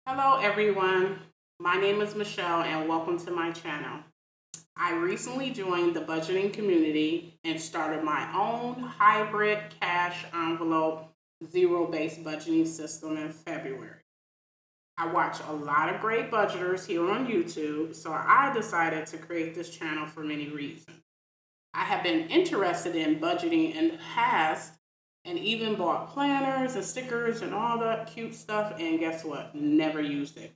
Hello everyone, my name is Michelle and welcome to my channel. I recently joined the budgeting community and started my own hybrid cash envelope zero-based budgeting system in February. I watch a lot of great budgeters here on YouTube, so I decided to create this channel for many reasons. I have been interested in budgeting in the past and even bought planners and stickers and all that cute stuff, and guess what? Never used it.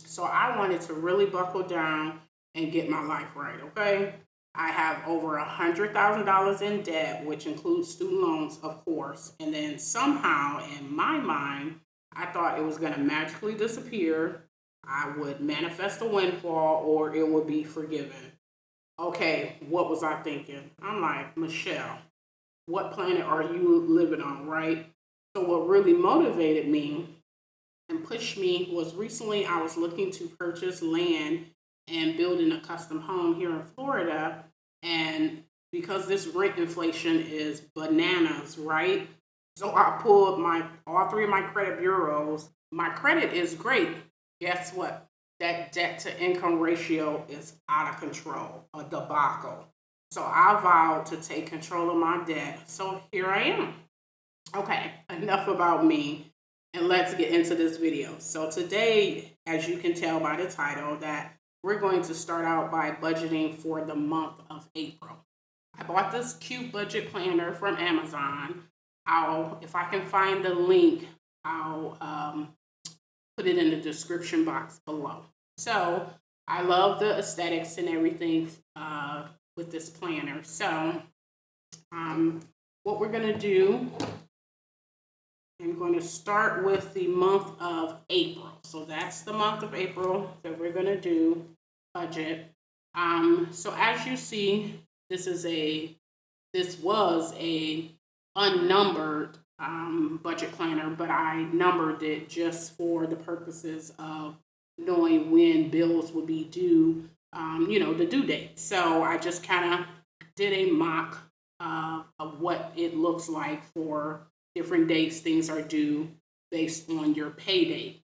So I wanted to really buckle down and get my life right, okay? I have over $100,000 in debt, which includes student loans, of course. And then somehow in my mind, I thought it was going to magically disappear. I would manifest a windfall or it would be forgiven. Okay, what was I thinking? I'm like, Michelle, what planet are you living on, right? So what really motivated me and pushed me was recently I was looking to purchase land and building a custom home here in Florida. And because this rent inflation is bananas, right? So I pulled all three of my credit bureaus. My credit is great. Guess what? That debt to income ratio is out of control, a debacle. So I vowed to take control of my debt. So here I am. Okay, enough about me and let's get into this video. So today, as you can tell by the title, that we're going to start out by budgeting for the month of April. I bought this cute budget planner from Amazon. If I can find the link, I'll put it in the description box below. So I love the aesthetics and everything with this planner. So what we're gonna do, I'm going to start with the month of April. So that's the month of April that we're going to do budget. So as you see, this was a unnumbered budget planner, but I numbered it just for the purposes of knowing when bills would be due, the due date. So I just kind of did a mock of what it looks like for different dates things are due based on your pay date.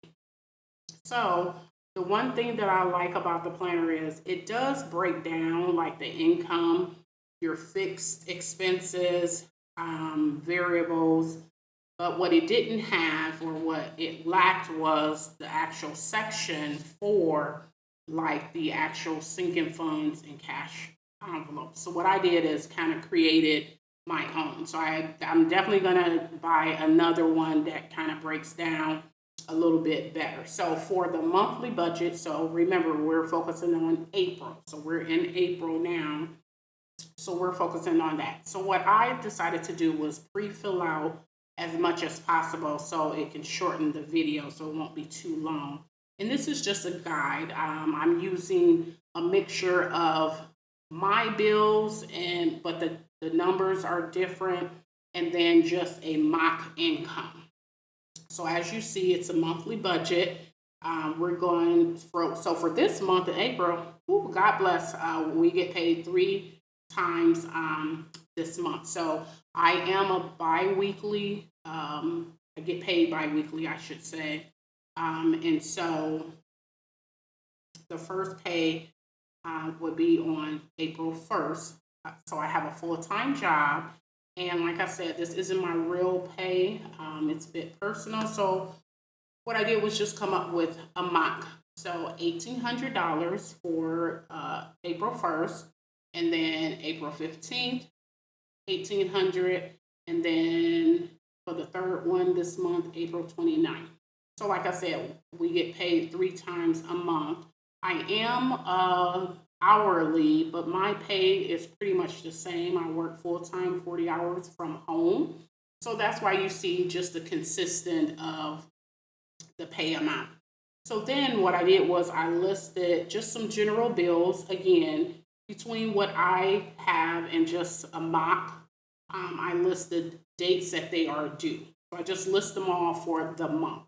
So the one thing that I like about the planner is it does break down like the income, your fixed expenses, variables, but what it didn't have or what it lacked was the actual section for like the actual sinking funds and cash envelopes. So what I did is kind of created my own. So I'm definitely going to buy another one that kind of breaks down a little bit better. So for the monthly budget, so remember we're focusing on April. So we're in April now. So we're focusing on that. So what I decided to do was pre-fill out as much as possible so it can shorten the video so it won't be too long. And this is just a guide. I'm using a mixture of my bills but the numbers are different, and then just a mock income. So as you see, it's a monthly budget. For this month in April, God bless, we get paid 3 times this month. So I am a bi-weekly, I get paid bi-weekly, I should say. And so the first pay would be on April 1st. So I have a full-time job. And like I said, this isn't my real pay. It's a bit personal. So what I did was just come up with a mock. So $1,800 for April 1st, and then April 15th, $1,800, and then for the third one this month, April 29th. So like I said, we get paid 3 times a month. I am hourly, but my pay is pretty much the same. I work full-time, 40 hours from home. So that's why you see just the consistent of the pay amount. So then what I did was I listed just some general bills, again, between what I have and just a mock. I listed dates that they are due. So I just list them all for the month.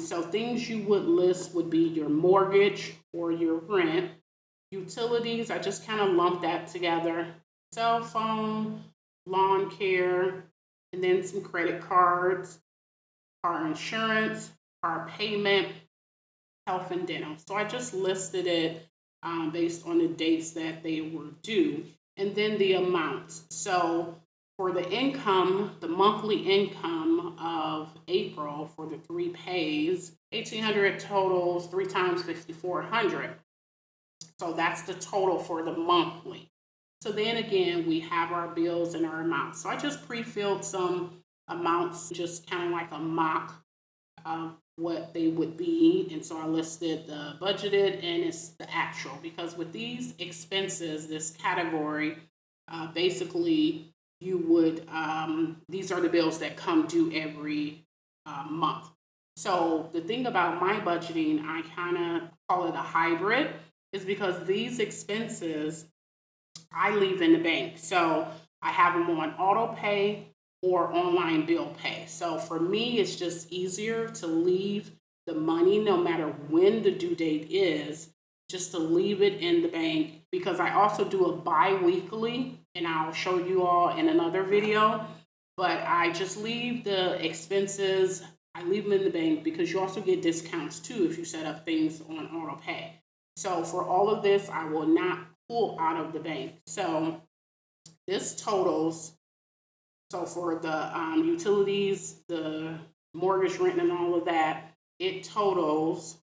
So things you would list would be your mortgage or your rent, utilities, I just kind of lumped that together, cell phone, lawn care, and then some credit cards, car insurance, car payment, health and dental. So I just listed it based on the dates that they were due, and then the amounts. So for the income, the monthly income of April for the 3 pays, 1,800 totals, 3 times 5,400. So that's the total for the monthly. So then again, we have our bills and our amounts. So I just pre-filled some amounts, just kind of like a mock of what they would be. And so I listed the budgeted and it's the actual, because with these expenses, this category, basically you would, these are the bills that come due every month. So the thing about my budgeting, I kind of call it a hybrid, is because these expenses I leave in the bank. So I have them on auto pay or online bill pay. So for me, it's just easier to leave the money no matter when the due date is, just to leave it in the bank, because I also do a bi-weekly, and I'll show you all in another video. But I just leave the expenses, I leave them in the bank, because you also get discounts too if you set up things on auto pay. So for all of this, I will not pull out of the bank. So this totals, so for the utilities, the mortgage, rent, and all of that, it totals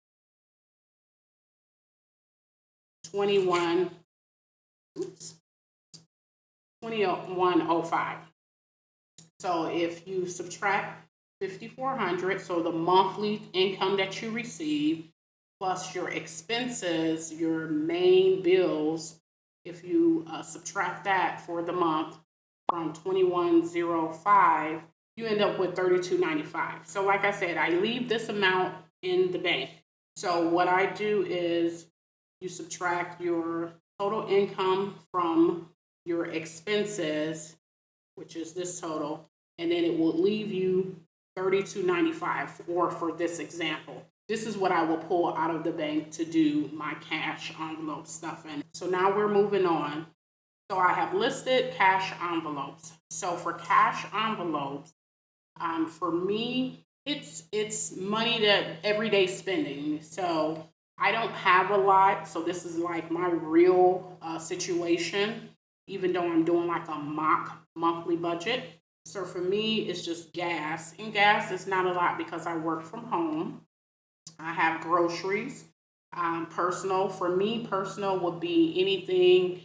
2105. So if you subtract 5,400, so the monthly income that you receive, plus your expenses, your main bills, if you subtract that for the month from 2105, you end up with 3295. So like I said, I leave this amount in the bank. So what I do is you subtract your total income from your expenses, which is this total, and then it will leave you 3295, or for this example, this is what I will pull out of the bank to do my cash envelope stuffing. So now we're moving on. So I have listed cash envelopes. So for cash envelopes, for me, it's money that everyday spending. So I don't have a lot. So this is like my real situation, even though I'm doing like a mock monthly budget. So for me, it's just gas. And gas is not a lot because I work from home. I have groceries. Personal, for me, personal would be anything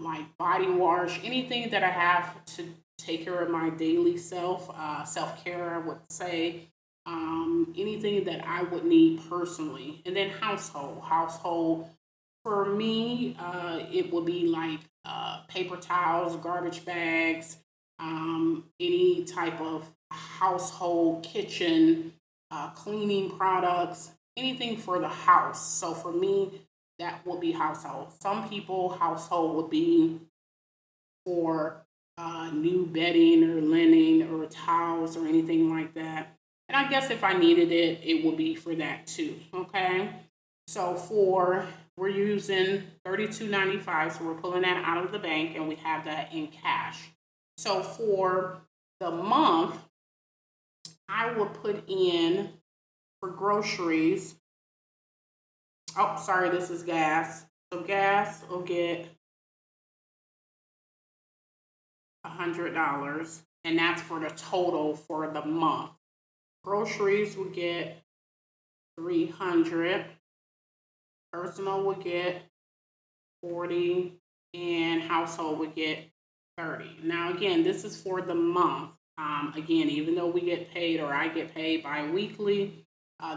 like body wash, anything that I have to take care of my daily self-care, I would say. Anything that I would need personally. And then household, for me, it would be like paper towels, garbage bags, any type of household, kitchen, cleaning products, anything for the house. So for me, that would be household. Some people, household would be for new bedding or linen or towels or anything like that. And I guess if I needed it, it would be for that too, okay? So we're using $32.95, so we're pulling that out of the bank and we have that in cash. So for the month, I will put in for groceries. Oh, sorry, this is gas. So gas will get $100, and that's for the total for the month. Groceries will get $300. Personal would get $40, and household would get $30. Now again, this is for the month. Again, even though we get paid, or I get paid bi-weekly,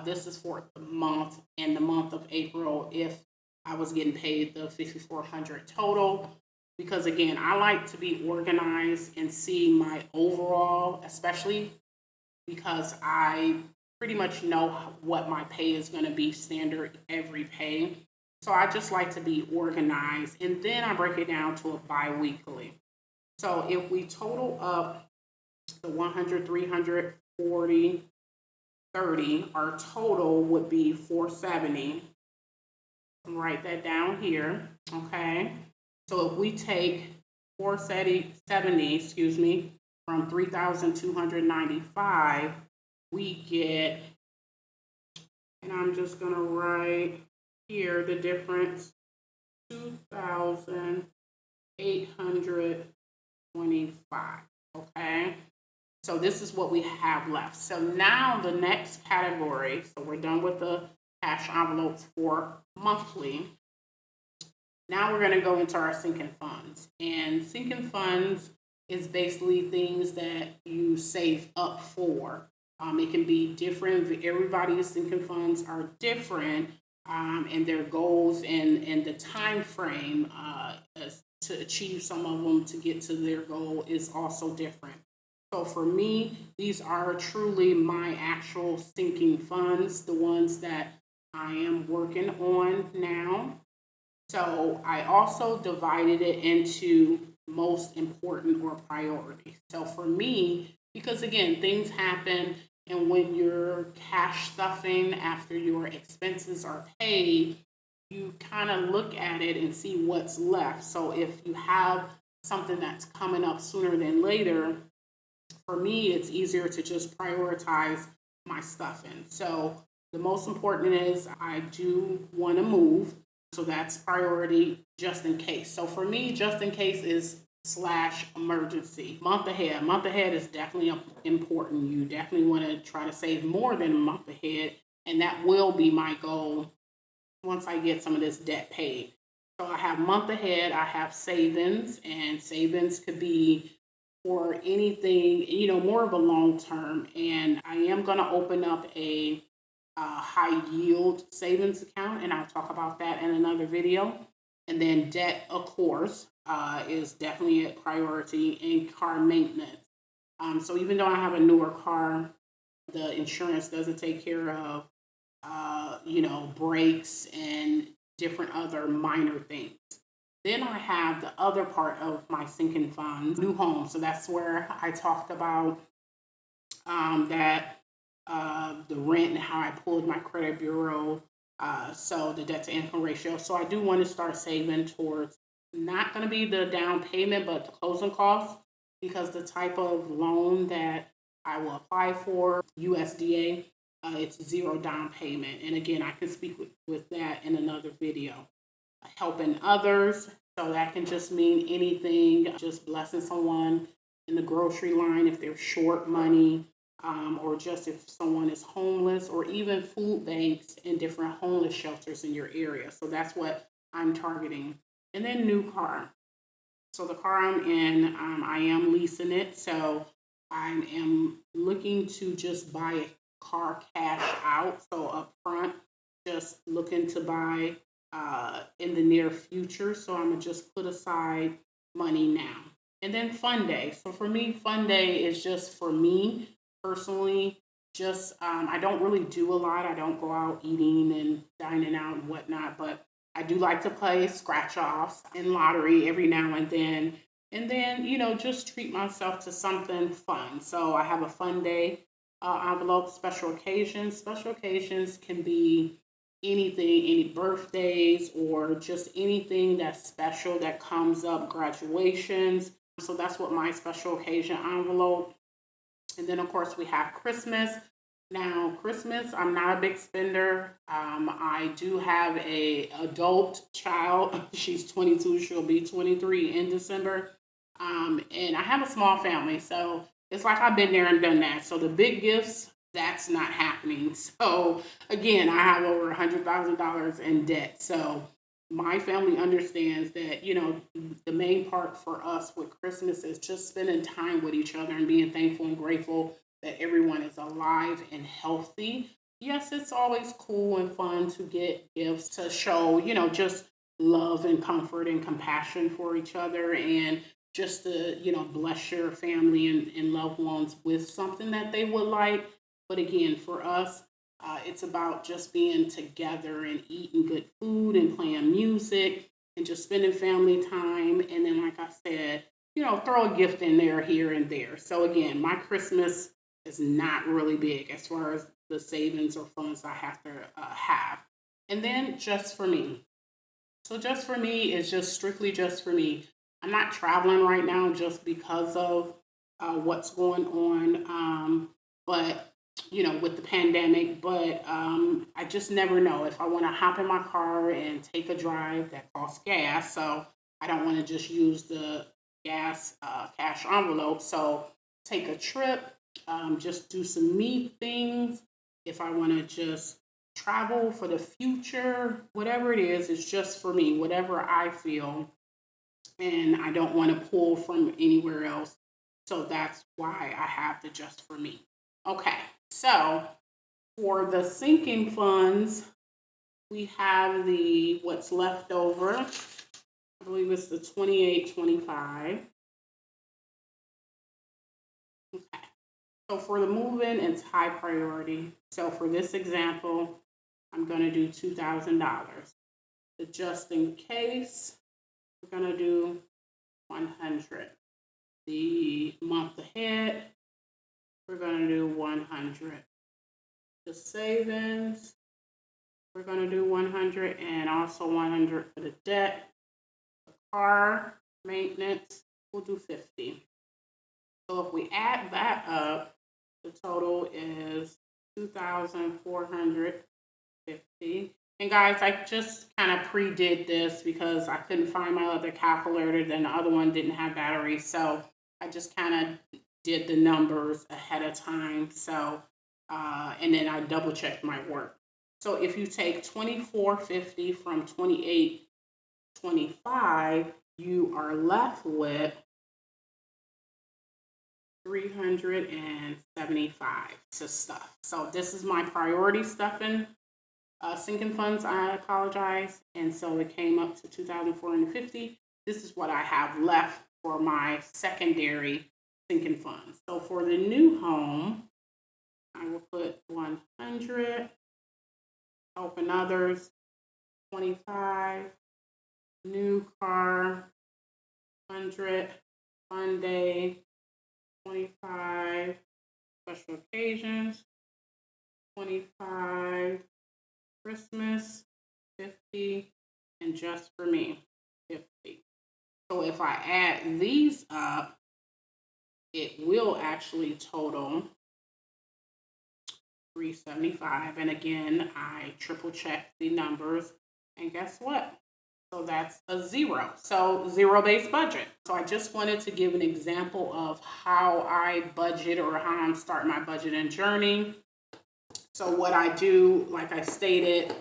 this is for the month, and the month of April, if I was getting paid the $5,400 total. Because again, I like to be organized and see my overall, especially because I pretty much know what my pay is going to be standard every pay. So I just like to be organized, and then I break it down to a bi-weekly. So if we total up the 100, 300, 40, 30, our total would be 470. Write that down here, okay? So if we take 470, from 3,295, we get And I'm just going to write here the difference, 2,825. Okay. So this is what we have left. So now the next category, so we're done with the cash envelopes for monthly. Now we're going to go into our sinking funds. And sinking funds is basically things that you save up for. It can be different. Everybody's sinking funds are different, and their goals and the time frame to achieve some of them to get to their goal is also different. So for me, these are truly my actual sinking funds, the ones that I am working on now. So I also divided it into most important or priority. So for me, because again, things happen, and when you're cash stuffing after your expenses are paid, you kind of look at it and see what's left. So if you have something that's coming up sooner than later, for me, it's easier to just prioritize my stuffing. So the most important is I do want to move. So that's priority just in case. So for me, just in case is / emergency. Month ahead. Month ahead is definitely important. You definitely want to try to save more than a month ahead. And that will be my goal once I get some of this debt paid. So I have month ahead, I have savings, and savings could be for anything, more of a long term. And I am going to open up a high yield savings account, and I'll talk about that in another video. And then debt, of course, is definitely a priority, and car maintenance. So even though I have a newer car, the insurance doesn't take care of, brakes and different other minor things. Then I have the other part of my sinking funds, new home. So that's where I talked about the rent and how I pulled my credit bureau. So the debt to income ratio. So I do want to start saving towards not going to be the down payment, but the closing costs, because the type of loan that I will apply for, USDA, it's zero down payment. And again, I can speak with that in another video. Helping others, so that can just mean anything, just blessing someone in the grocery line if they're short money, or just if someone is homeless, or even food banks and different homeless shelters in your area. So that's what I'm targeting. And then new car. So the car I'm in, I am leasing it. So I am looking to just buy a car cash out. So up front, just looking to buy in the near future. So I'm going to just put aside money now. And then fun day. So for me, fun day is just for me personally. Just I don't really do a lot. I don't go out eating and dining out and whatnot, but I do like to play scratch offs and lottery every now and then. And then, just treat myself to something fun. So I have a fun day envelope, special occasions. Special occasions can be anything, any birthdays, or just anything that's special that comes up, graduations. So that's what my special occasion envelope. And then, of course, we have Christmas. Now, Christmas, I'm not a big spender. I do have a adult child. She's 22. She'll be 23 in December. And I have a small family. So it's like I've been there and done that. So the big gifts, that's not happening. So again, I have over $100,000 in debt. So my family understands that, the main part for us with Christmas is just spending time with each other and being thankful and grateful that everyone is alive and healthy. Yes, it's always cool and fun to get gifts to show, just love and comfort and compassion for each other, and just to, bless your family and loved ones with something that they would like. But again, for us, it's about just being together and eating good food and playing music and just spending family time. And then, like I said, throw a gift in there here and there. So again, my Christmas is not really big as far as the savings or funds I have to have. And then just for me. So just for me is just strictly just for me. I'm not traveling right now just because of what's going on. But with the pandemic, but I just never know if I want to hop in my car and take a drive that costs gas. So I don't want to just use the gas cash envelope. So take a trip, just do some me things. If I want to just travel for the future, whatever it is, it's just for me, whatever I feel. And I don't want to pull from anywhere else. So that's why I have the just for me. Okay, so for the sinking funds, we have the what's left over. I believe it's the 2825. Okay. So for the move-in, it's high priority. So for this example, I'm going to do $2,000. The just in case, we're going to do 100. The month ahead, we're going to do 100. The savings, we're going to do 100, and also 100 for the debt. The car maintenance, we'll do 50. So if we add that up, the total is 2,450. And guys, I just kind of pre-did this because I couldn't find my other calculator. Then the other one didn't have batteries. So I just kind of did the numbers ahead of time. So, and then I double checked my work. So if you take 2,450 from 2,825, you are left with 375 to stuff. So this is my priority stuffing. Sinking funds, I apologize. And so it came up to 2,450. This is what I have left for my secondary sinking funds. So for the new home, I will put 100, helping others, 25, new car, 100, fun day, 25, special occasions, 25, Christmas, 50, and just for me, 50. So if I add these up, it will actually total 375. And again, I triple checked the numbers, and guess what? So that's a zero. So zero-based budget. So I just wanted to give an example of how I budget or how I'm starting my budgeting journey. So what I do, like I stated,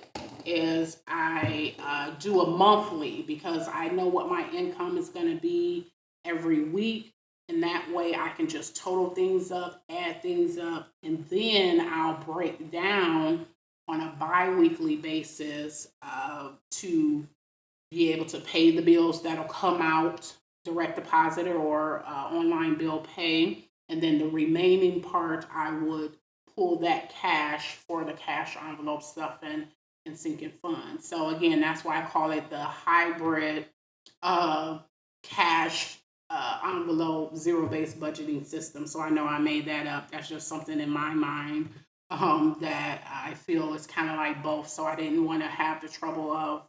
is I do a monthly because I know what my income is going to be every week. And that way I can just total things up, add things up, and then I'll break down on a bi-weekly basis to be able to pay the bills that'll come out direct deposit or online bill pay. And then the remaining part, I would pull that cash for the cash envelope stuff and sinking funds. So again, that's why I call it the hybrid cash envelope zero-based budgeting system. So I know I made that up. That's just something in my mind that I feel is kind of like both. So I didn't want to have the trouble of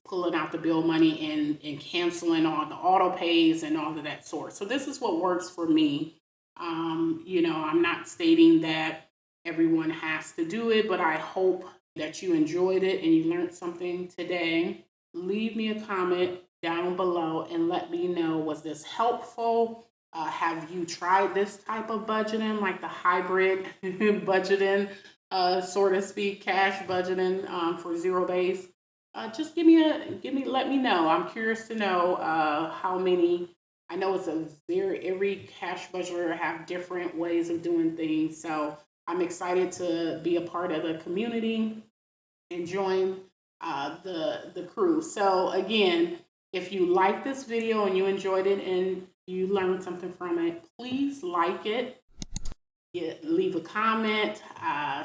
pulling out the bill money and canceling all the auto pays and all of that sort. So this is what works for me. I'm not stating that everyone has to do it, but I hope that you enjoyed it and you learned something today. Leave me a comment down below and let me know, was this helpful? Have you tried this type of budgeting, like the hybrid budgeting, so to speak, cash budgeting for zero base? Just let me know. I'm curious to know how many. I know every cash budgeter have different ways of doing things. So I'm excited to be a part of the community and join the crew. So again, if you like this video and you enjoyed it and you learned something from it, please like it. Leave a comment,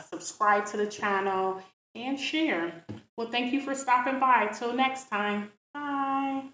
subscribe to the channel, and share. Well, thank you for stopping by. Till next time. Bye.